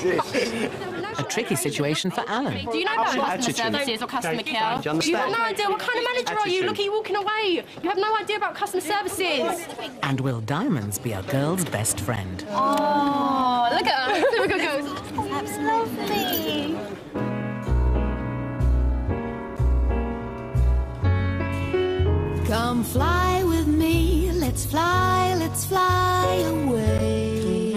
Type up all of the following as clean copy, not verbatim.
A tricky situation for Alan. Do you know about customer services or customer care? Do you understand? You have no idea what kind of manager are you? Look at you walking away. You have no idea about customer services. And will diamonds be a girl's best friend? Oh, look at her. There we go. That's lovely. Come fly with me, let's fly away.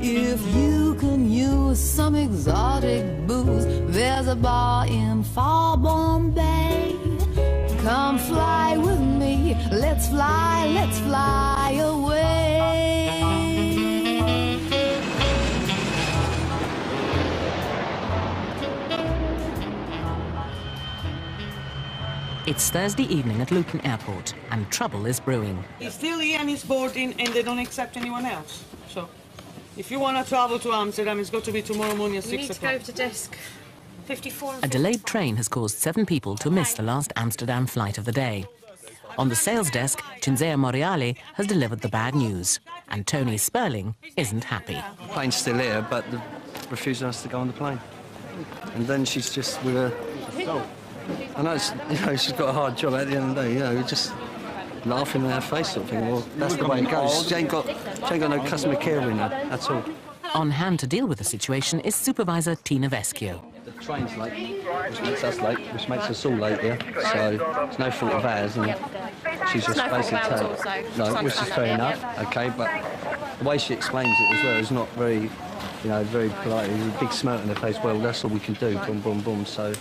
If you can use some exotic booze, there's a bar in far Bombay. Come fly with me, let's fly away. It's Thursday evening at Luton Airport, and trouble is brewing. He's still here and he's boarding, and they don't accept anyone else. So, if you want to travel to Amsterdam, it's got to be tomorrow morning at 6 o'clock. You need to go to desk 54. A delayed train has caused 7 people to miss the last Amsterdam flight of the day. On the sales desk, Cinzia Moriali has delivered the bad news, and Tony Sperling isn't happy. The plane's still here, but they're refusing us to go on the plane. And then she's just with a... I know, she's got a hard job at the end of the day, just laughing in her face sort of thing. Well, that's the way it goes. She ain't got no customer care in her, that's all. On hand to deal with the situation is Supervisor Tina Veschio. The train's late, which makes us late, which makes us all late here, so it's no fault of ours, and she's just basically telling... No, which is fair enough, OK, but the way she explains it as well is not very, very polite. There's a big smirk on her face, well, that's all we can do, boom, boom, boom, so...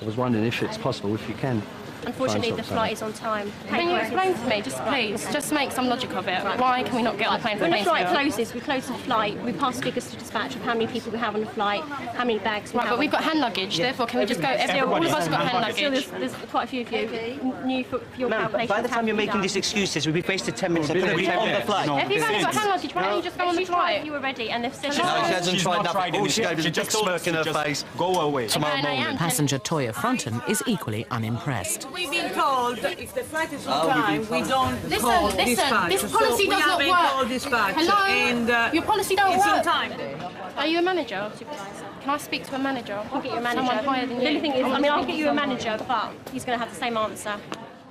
I was wondering if it's possible, if you can. Unfortunately, the flight is on time. Can you explain to me, just please, just make some logic of it? Why can we not get on the plane? When the flight closes, we close the flight, we pass figures to dispatch of how many people we have on the flight, how many bags we have. But we've got hand luggage, therefore can we just go, all of us have got hand luggage. There's quite a few of you, new for your calculations. By the time you're making these excuses, we've wasted 10 minutes on the flight. If you've only got hand luggage, why don't you just go on the flight? You were ready, and they've said... No, she hasn't tried nothing. All she gave is a big smirk in her face. Go away. Tomorrow morning. Passenger Toya Fronton is equally unimpressed. We've been told that if the flight is on time, we don't call Listen, dispatch. this policy does not work. We haven't called dispatch. Hello? And, your policy don't it's work. on time. Are you a manager, supervisor? Can I speak to a manager? I'll get you a manager. Someone higher than you. The only thing is, I'll get you a manager, but he's going to have the same answer.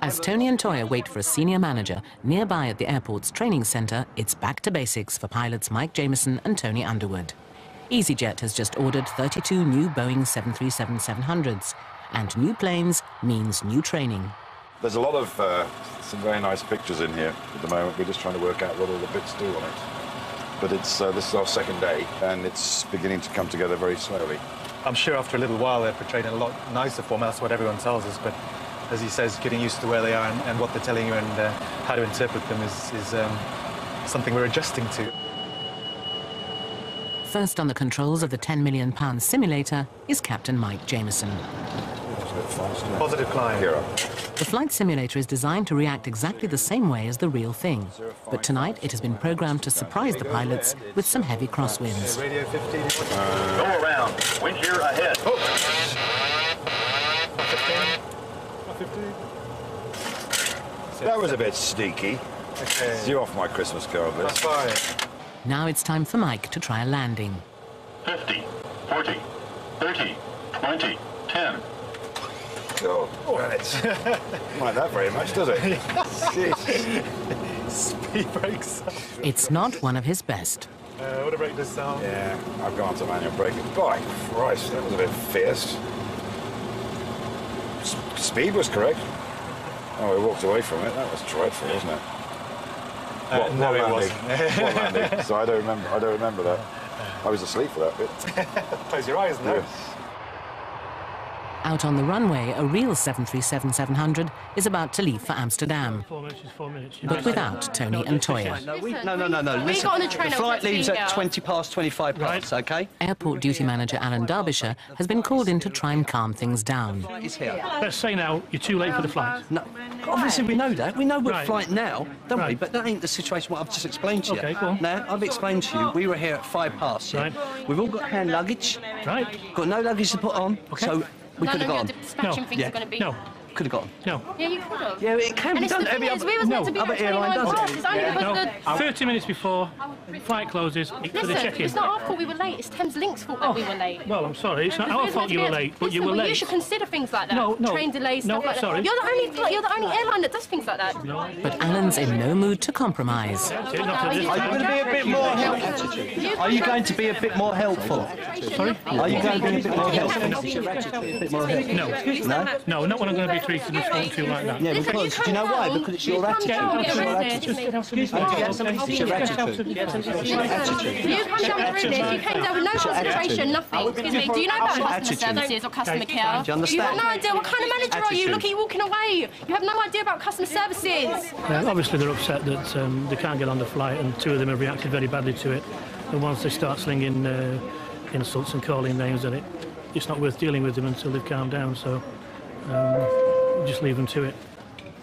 As Tony and Toya wait for a senior manager nearby at the airport's training centre, it's back to basics for pilots Mike Jameson and Tony Underwood. Easyjet has just ordered 32 new Boeing 737-700s, and new planes means new training. There's a lot of some very nice pictures in here at the moment. We're just trying to work out what all the bits do on it. But it's this is our second day, and it's beginning to come together very slowly. I'm sure after a little while they're portrayed in a lot nicer form. That's what everyone tells us. But as he says, getting used to where they are and what they're telling you and how to interpret them is something we're adjusting to. First on the controls of the £10 million simulator is Captain Mike Jameson. Positive climb. The flight simulator is designed to react exactly the same way as the real thing. But tonight it has been programmed to surprise the pilots with some heavy crosswinds. Radio 15. Go around. Wind shear ahead. Oh. 15. That was a bit sneaky. Okay. You're off my Christmas card list. That's fine. Now it's time for Mike to try a landing. 50, 40, 30, 20, 10. Oh, right. Not that very much, does it? Speed brakes. It's not one of his best. What a brake does sound. Yeah, I've gone to manual braking. By Christ, that was a bit fierce. Speed was correct. Oh, we walked away from it. That was dreadful, wasn't it? No, it wasn't. What landing? So I don't remember that. I was asleep for that bit. Close your eyes now. Yes. Out on the runway, a real 737-700 is about to leave for Amsterdam. 4 minutes is 4 minutes. But without Tony and Toya. No. We got on the train the flight leaves at 20 past 25 past, OK? Airport duty manager Alan Derbyshire has been called in to try and calm things down. It's here. Let's say now, you're too late for the flight. No, obviously we know that. We know we're Right. flight now, don't we? Right. But that ain't the situation what I've just explained to you. OK, go on. Now, I've explained to you, we were here at 5 past. Yeah? Right. We've all got hand luggage. Right. Got no luggage to put on, OK. so we could have gone. Dispatching things are going to be... No. Could have got them. No. Yeah, you could have. Yeah, it can be done. We was meant to be other at 29 airline does past. it. It's only because No, 30 minutes before flight closes for the Listen, check-in. it's not our fault we were late. It's Thames Link's fault that we were late. Well, I'm sorry. It's not our fault you were late, but you were late. You should consider things like that. No. Train delays, stuff like sorry. that. You're the only airline that does things like that. But Alan's in no mood to compromise. Are you going to be a bit more helpful? Are you going to be a bit more helpful? Sorry? Are you going to be a bit more helpful? No, not when I'm going to be treated and spoken to like that. Yeah, because, do you know why? Because it's your attitude. It's your attitude. It's your attitude. You come down through this, you came down with no consideration, nothing. Excuse me, do you know about customer services or customer care? Do you understand? You have no idea what kind of manager are you? Look at you walking away. You have no idea about customer services. Obviously, they're upset that they can't get on the flight, and two of them have reacted very badly to it. And once they start slinging insults and calling names, then it's not worth dealing with them until they've calmed down, so just leave them to it.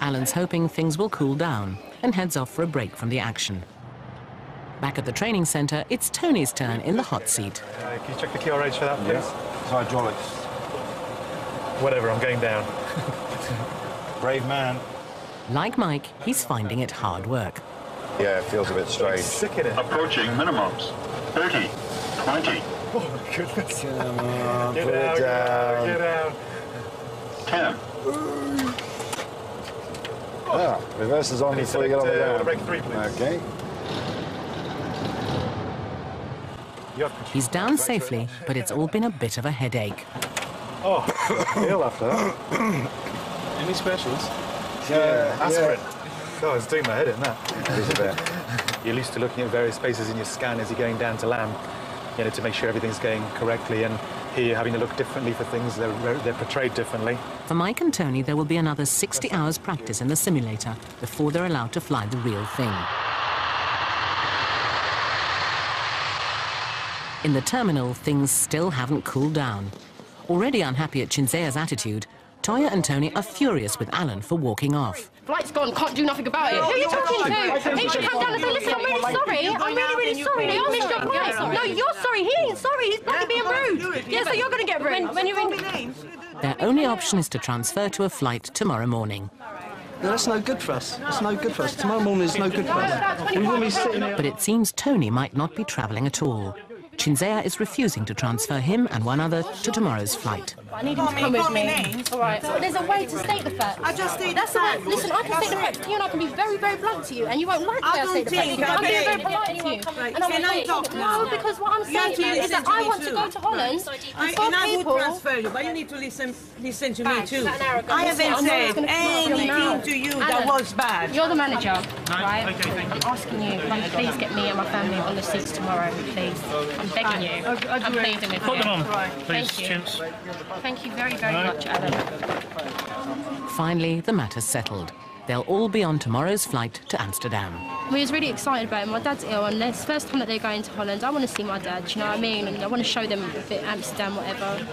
Alan's hoping things will cool down and heads off for a break from the action. Back at the training centre, it's Tony's turn in the hot seat. Can you check the QRH for that, please? Yeah. It's hydraulics. Whatever, I'm going down. Brave man. Like Mike, he's finding it hard work. Yeah, it feels a bit strange. Sick in it. Approaching minimums. 30, 20, Oh my goodness. Come on, Get put out, it down. get out. 10. Ah, reverse is on before you get on the ground. Break 3, please. Okay. He's down safely, but it's all been a bit of a headache. Oh, ill after that. Any specials? Aspirin. Oh, it's doing my head in that. It is a bit. You're used to looking at various spaces in your scan as you're going down to land, you know, to make sure everything's going correctly, and here you're having to look differently for things. They're portrayed differently. For Mike and Tony, there will be another 60 hours practice in the simulator before they're allowed to fly the real thing. In the terminal, things still haven't cooled down. Already unhappy at Chinzea's attitude, Toya and Tony are furious with Alan for walking off. Flight's gone, can't do nothing about it. Who are you talking to? He should come down and say, listen, I'm really sorry. I'm really sorry. I missed your flight. No, you're sorry. He ain't sorry. He's bloody being rude. Yeah, so you're going to get rude. When you're in... Their only option is to transfer to a flight tomorrow morning. No, that's no good for us. That's no good for us. Tomorrow morning is no good for us. We will be sitting here. But it seems Tony might not be travelling at all. Chinzea is refusing to transfer him and one other to tomorrow's flight. I need him to come with me. All right, but there's a way to state the facts. I just state That's the facts. Listen, I can state the facts to you, and I can be very, very blunt to you, and you won't like the way I state the facts. I'm being very polite to you. And I'm like, no, because what I'm saying to you is that I want to go to Holland for And I would people. transfer you, but you need to listen to me too. About an hour ago. I haven't said anything to you that was bad. You're the manager, right? I'm asking you, like, please get me and my family on the seats tomorrow, please. I'm begging you. I'm pleading with you. Put them on, please, Thank you. chimps. Thank you very, very much, Alan. Finally, the matter's settled. They'll all be on tomorrow's flight to Amsterdam. We was really excited about it. My dad's ill, and it's the first time that they're going to Holland. I want to see my dad, do you know what I mean? And I want to show them a bit Amsterdam, whatever.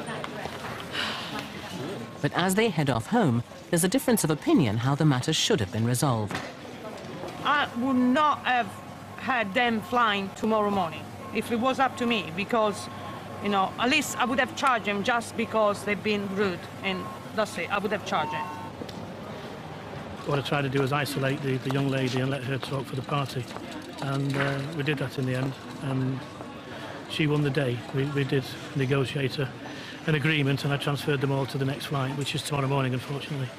But as they head off home, there's a difference of opinion how the matter should have been resolved. I would not have had them flying tomorrow morning if it was up to me, because, you know, at least I would have charged them just because they've been rude, and that's it. I would have charged them. What I tried to do was isolate the young lady and let her talk for the party. And we did that in the end. And she won the day. We did negotiate an agreement, and I transferred them all to the next flight, which is tomorrow morning, unfortunately.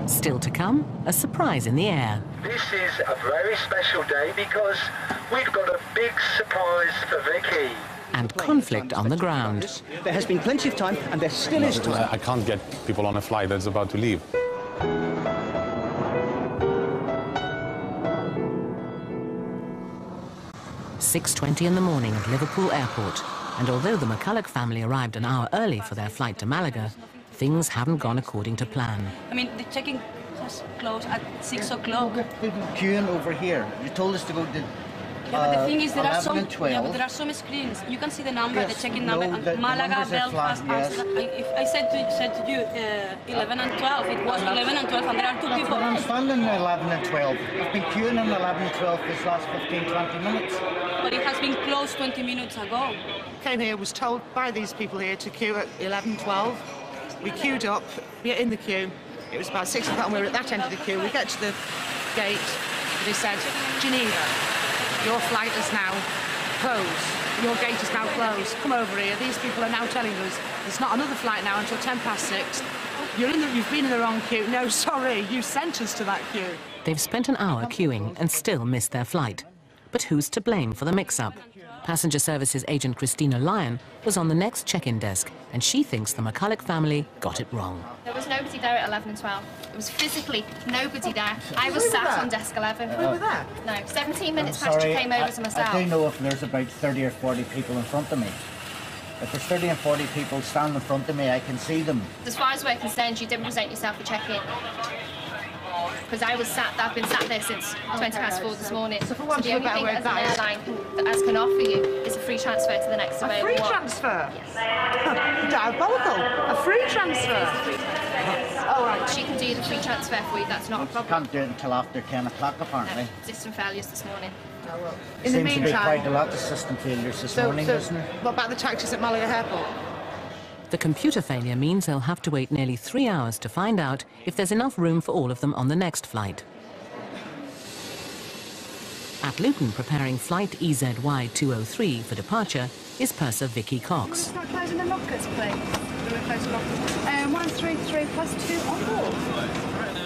Still to come, a surprise in the air. This is a very special day because we've got a big surprise for Vicky. And conflict on the ground. There has been plenty of time, and there still is time. I can't get people on a flight that's about to leave. "6:20 in the morning at Liverpool Airport. And although the McCulloch family arrived an hour early for their flight to Malaga, things haven't gone according to plan. I mean, the check-in has closed at 6 o'clock. We've been queuing over here. You told us to go to Yeah, but the thing is, there are some. 12. Yeah, but there are some screens. You can see the number, Yes, the check-in no, number, the Malaga, numbers are Belfast, flat, yes. Amsterdam. If I said to you 11 and 12, it was 11 and 12, and there are two people. I'm standing at 11 and 12. I've been queuing on 11 and 12 this last 15, 20 minutes. But it has been closed 20 minutes ago. Came here, was told by these people here to queue at 11:12. We queued up, we're in the queue, It was about 6 o'clock and we were at that end of the queue. We get to the gate and they said, Geneva, your flight is now closed. Your gate is now closed. Come over here. These people are now telling us there's not another flight now until 6:10. You've been in the wrong queue. No, sorry, you sent us to that queue. They've spent an hour queuing and still missed their flight. But who's to blame for the mix-up? Passenger Services agent Christina Lyon was on the next check-in desk, and she thinks the McCulloch family got it wrong. There was nobody there at 11 and 12. There was physically nobody there. I was sat on desk 11. We were there? No, 17 minutes past you came over to myself. I do know if there's about 30 or 40 people in front of me. If there's 30 and 40 people standing in front of me, I can see them. As far as we're concerned, you didn't present yourself for check-in. Because I've been sat there since 4:20 this morning. So for want the of a only better thing word, as an airline can offer you is a free transfer to the next available A free one. transfer? Yes. Diabolical. A free transfer? All right. She can do the free transfer for you, that's not a problem. Can't do it until after 10 o'clock, apparently. System failures this morning. In the Seems meantime... to be quite a lot of system failures this morning, doesn't it? What about the taxis at Malaga Airport? The computer failure means they'll have to wait nearly 3 hours to find out if there's enough room for all of them on the next flight. At Luton, preparing flight EZY-203 for departure, is purser Vicky Cox. Start closing the lockers, please. Close the lockers. 133 plus 2 on board.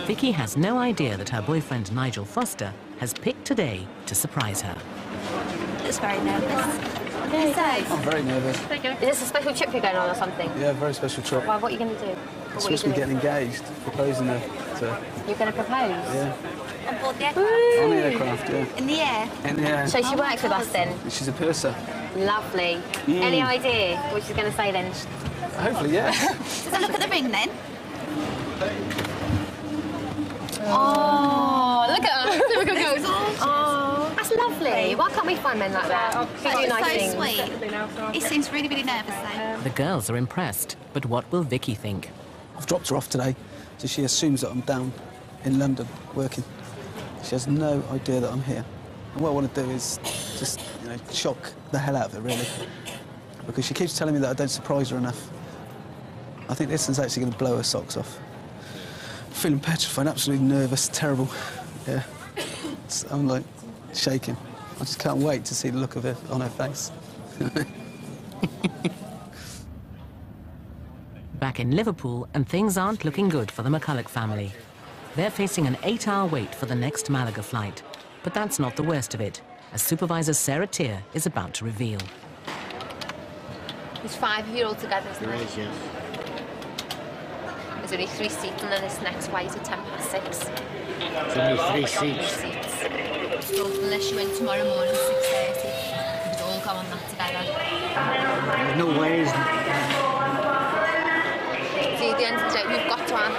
Vicky has no idea that her boyfriend Nigel Foster has picked today to surprise her. It's very nervous. I'm very nervous. There you go. Is this a special trip you're going on or something? Yeah, very special trip. Well, what are you going to do? I'm supposed to be getting engaged, proposing her to... You're going to propose? Yeah. On board the aircraft? On the aircraft, yeah. In the air? In the air. So she works with us then? She's a purser. Lovely. Any idea what she's going to say then? Hopefully, yeah. Does it look at the ring then? Oh, look at her. Look at her. Oh, that's lovely. Why can't we find men like that? They do nice things. So sweet. He seems really, really nervous though. The girls are impressed, but what will Vicky think? I've dropped her off today, so she assumes that I'm down in London working. She has no idea that I'm here. And what I want to do is just, you know, shock the hell out of her, really. Because she keeps telling me that I don't surprise her enough. I think this is actually going to blow her socks off. I'm feeling petrified, absolutely nervous, terrible. Yeah. I'm like shaking. I just can't wait to see the look of it on her face. Back in Liverpool, and things aren't looking good for the McCulloch family. They're facing an 8-hour wait for the next Malaga flight. But that's not the worst of it, as Supervisor Sarah Tier is about to reveal. There's 5 of you all together, isn't there? There is, yes. There's only 3 seats, and then this next flight at 6:10. There's only 3 seats. So unless you went tomorrow morning at 6:30, we could all go on that together. There's no ways. See, at the end of the day, we've got to have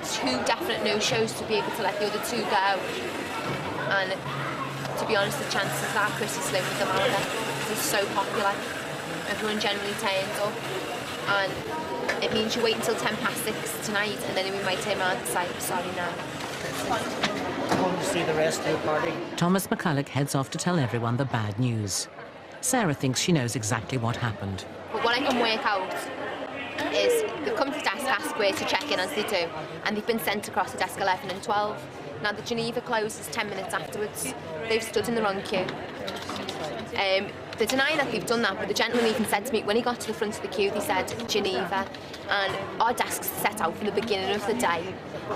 two definite no-shows to be able to let the other 2 go. And to be honest, the chances are Chris is slim with the Malaga. It's so popular. Everyone generally turns up, and it means you wait until 6:10 tonight, and then we might turn around and say, sorry, no. I want to see the rest of the party. Thomas McCulloch heads off to tell everyone the bad news. Sarah thinks she knows exactly what happened. But what I can work out is they've come to desk, ask where to check in as they do, and they've been sent across to desk 11 and 12. Now the Geneva closes 10 minutes afterwards. They've stood in the wrong queue. They deny that they've done that, but the gentleman even said to me, when he got to the front of the queue, they said Geneva, and our desks are set out from the beginning of the day.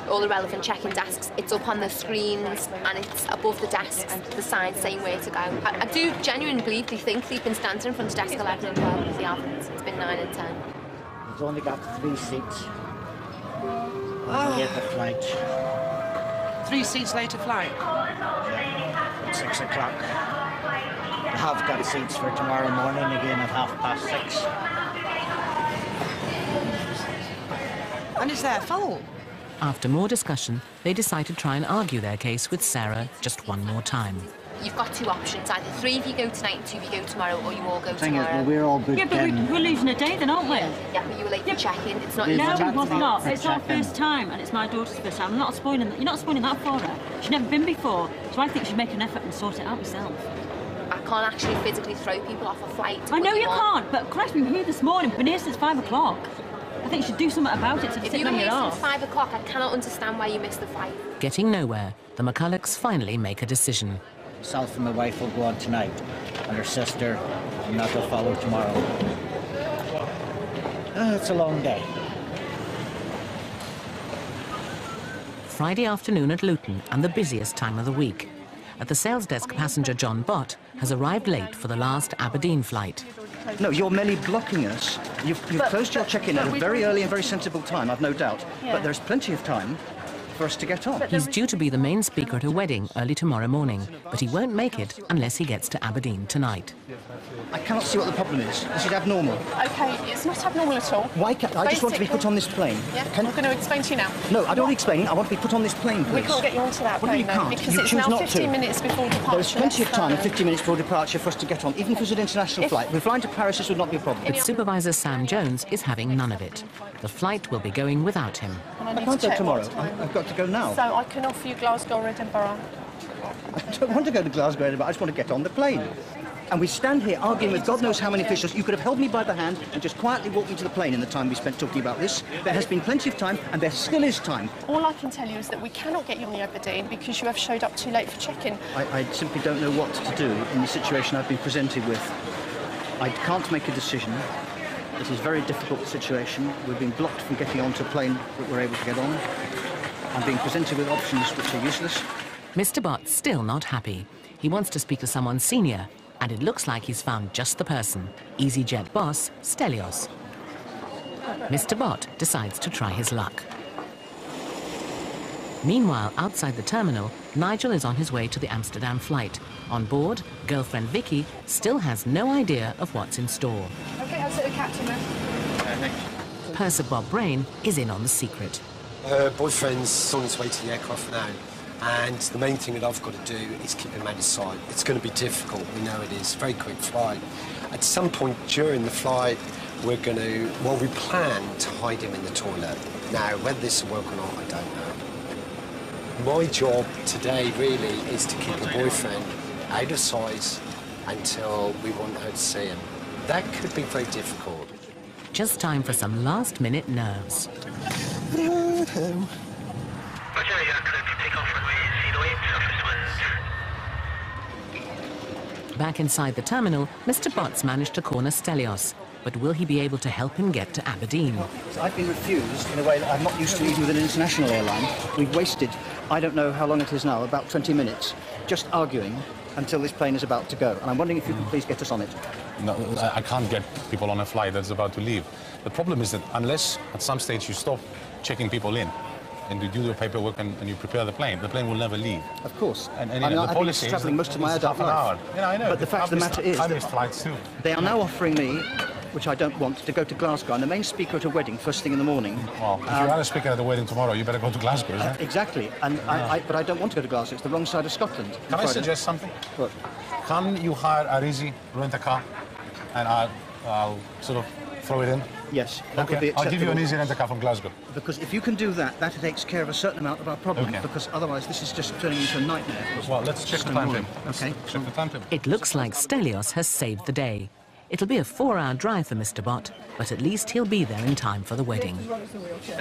All the relevant check-in desks, it's up on the screens, and it's above the desks, the signs saying where to go. I do genuinely believe they think they've been standing in front of desk 11 and 12, but they haven't. It's been 9 and 10. He's only got 3 seats. Later flight. 3 seats later flight? At 6 o'clock. I have got seats for tomorrow morning again at 6:30. And it's their fault. After more discussion, they decide to try and argue their case with Sarah just one more time. You've got 2 options, either 3 of you go tonight and 2 of you go tomorrow, or you all go Thing tomorrow. is, we're all booked Yeah, but we're losing a day then, aren't we? Yeah, but you were late for check-in. It's not No, easy. we was not. for It's our check-in. first time, and it's my daughter's first time. I'm not spoiling that. You're not spoiling that for her. She's never been before, so I think she'd make an effort and sort it out herself. I can't actually physically throw people off a flight. I know you can't, but Christ, we were here this morning. We've been here since 5 o'clock. I think you should do something about it. If you've been here since 5 o'clock, I cannot understand why you missed the flight. Getting nowhere, the McCullochs finally make a decision. Myself and my wife will go on tonight, and her sister, and that will follow tomorrow. It's a long day. Friday afternoon at Luton, and the busiest time of the week. At the sales desk, passenger John Bott has arrived late for the last Aberdeen flight. No, you're merely blocking us. You've closed your check-in at a very early and very sensible time, I've no doubt. Yeah. But there's plenty of time for us to get on. He's due to be the main speaker at a wedding early tomorrow morning, but he won't make it unless he gets to Aberdeen tonight. I cannot see what the problem is. Is it abnormal? OK, it's not abnormal at all. Why can't I just want to be put on this plane? Yeah, I'm going to explain to you now. No, I don't want to explain. I want to be put on this plane, please. We can't get you onto that What do you plane, though, can't? because You it's choose now not 15 to. minutes before departure. There's plenty of time, So- 15 minutes before departure, for us to get on. Even if it's an international flight. We're flying to Paris, this would not be a problem. But Supervisor Sam Jones is having none of it. The flight will be going without him. I can't go tomorrow. I've got to go now. So I can offer you Glasgow or Edinburgh. I don't want to go to Glasgow, Edinburgh. I just want to get on the plane. And we stand here arguing with God knows how many officials. You could have held me by the hand and just quietly walked me to the plane in the time we spent talking about this. There has been plenty of time, and there still is time. All I can tell you is that we cannot get you on the Aberdeen because you have showed up too late for check-in. I simply don't know what to do in the situation I've been presented with. I can't make a decision. It is a very difficult situation. We've been blocked from getting onto a plane that we're able to get on. I'm being presented with options which are useless. Mr. Bott's still not happy. He wants to speak to someone senior, and it looks like he's found just the person, Easyjet boss Stelios. Mr. Bott decides to try his luck. Meanwhile, outside the terminal, Nigel is on his way to the Amsterdam flight. On board, girlfriend Vicky still has no idea of what's in store. OK, I'll sit the captain then. Purser Bob Brain is in on the secret. Her boyfriend's on his way to the aircraft now, and the main thing that I've got to do is keep him out of sight. It's going to be difficult, we know it is, very quick flight. At some point during the flight, we're going to, well, we plan to hide him in the toilet. Now, whether this will work or not, I don't know. My job today, really, is to keep the boyfriend out of sight until we want her to see him. That could be very difficult. Just time for some last-minute nerves. Back inside the terminal, Mr. Bott's managed to corner Stelios. But will he be able to help him get to Aberdeen? I've been refused in a way that I'm not used to even with an international airline. We've wasted, I don't know how long it is now, about 20 minutes, just arguing until this plane is about to go. And I'm wondering if you could please get us on it. No, I can't get people on a flight that's about to leave. The problem is that unless at some stage you stop checking people in and you do your paperwork and you prepare the plane will never leave. Of course. And I mean, the I've policy been travelling most of my adult life. Yeah, I know. But the fact of the matter is I missed flights too. They are now offering me, which I don't want, to go to Glasgow. I'm the main speaker at a wedding first thing in the morning. Well, if you are a speaker at the wedding tomorrow, you better go to Glasgow, isn't it? Exactly. And but I don't want to go to Glasgow. It's the wrong side of Scotland. Can I suggest something? What? Can you hire a Rizzi, rent a car, and I'll sort of throw it in? Yes, that would be I'll give you an acceptable. easy rent a car from Glasgow. Because if you can do that, that takes care of a certain amount of our problem. Okay. Because otherwise, this is just turning into a nightmare. Well, let's check the timetable. Okay. Check the timetable. It looks like Stelios has saved the day. It'll be a 4-hour drive for Mr. Bott, but at least he'll be there in time for the wedding.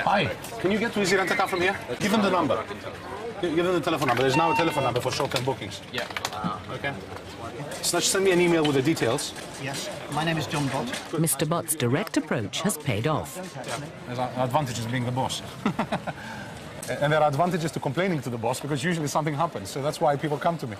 Hi, can you get to Easy Rent a Car from here? Give them the number. Give them the telephone number. There's now a telephone number for short-term bookings. Yeah. Okay. So send me an email with the details. Yes. My name is John Bott. Mr. Bott's direct approach has paid off. There's advantages of being the boss. And there are advantages to complaining to the boss because usually something happens. So that's why people come to me.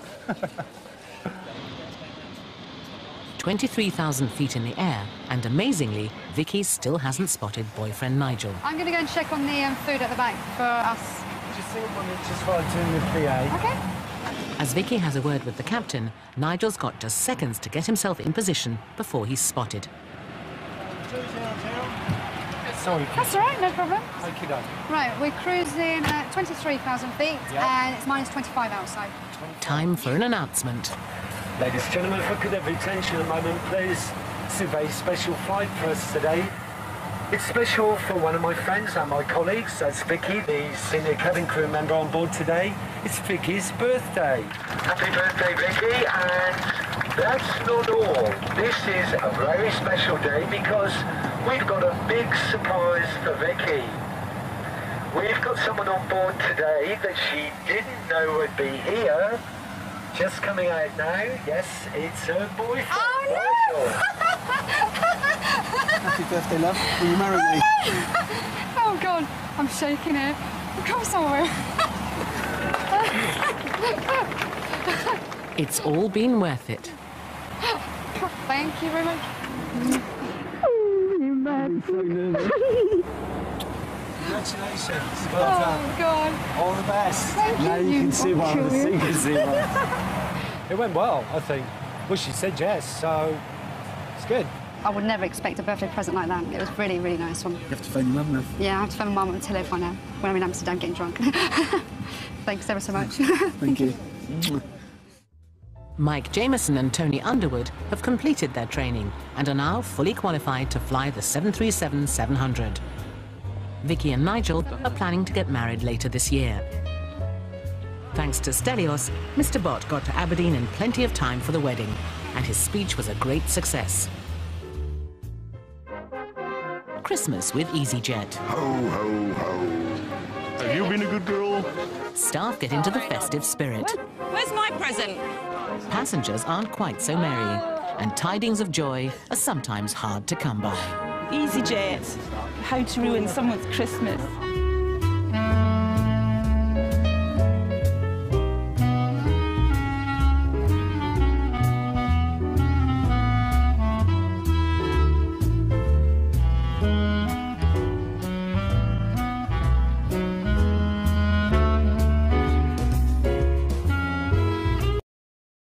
23,000 feet in the air, and amazingly, Vicky still hasn't spotted boyfriend Nigel. I'm going to go and check on the food at the back for us. Just while it's in the PA. OK. As Vicky has a word with the captain, Nigel's got just seconds to get himself in position before he's spotted. Sorry. That's all right, no problem. Okay. Right, we're cruising at 23,000 feet, and it's minus 25 outside. Time for an announcement. Ladies and gentlemen, if I could have your attention a moment, please. It's a very special flight for us today. It's special for one of my friends and my colleagues. That's Vicky, the senior cabin crew member on board today. It's Vicky's birthday. Happy birthday, Vicky, and That's not all. This is a very special day because we've got a big surprise for Vicky. We've got someone on board today that she didn't know would be here. Just coming out now. Yes, it's her boyfriend. Oh, no! Happy birthday, love. Will you marry me? Oh, God. I'm shaking here. Come somewhere. It's all been worth it. Thank you very much. Oh, you man. So nervous. Congratulations. Well done. Oh, God. All the best. Thank now you can see one of the you. secrets. It went well, I think. Well, she said yes, so it's good. I would never expect a birthday present like that. It was really, really nice one. You have to phone your mum now. Yeah, I have to phone my mum on the telephone now when I'm in Amsterdam getting drunk. Thanks ever so much. Thank you. Mike Jameson and Tony Underwood have completed their training and are now fully qualified to fly the 737-700. Vicky and Nigel are planning to get married later this year. Thanks to Stelios, Mr. Bott got to Aberdeen in plenty of time for the wedding, and his speech was a great success. Christmas with Easyjet. Ho, ho, ho. Have you been a good girl? Staff get into the festive spirit. Where's my present? Passengers aren't quite so merry, and tidings of joy are sometimes hard to come by. Easyjet. How to ruin someone's Christmas.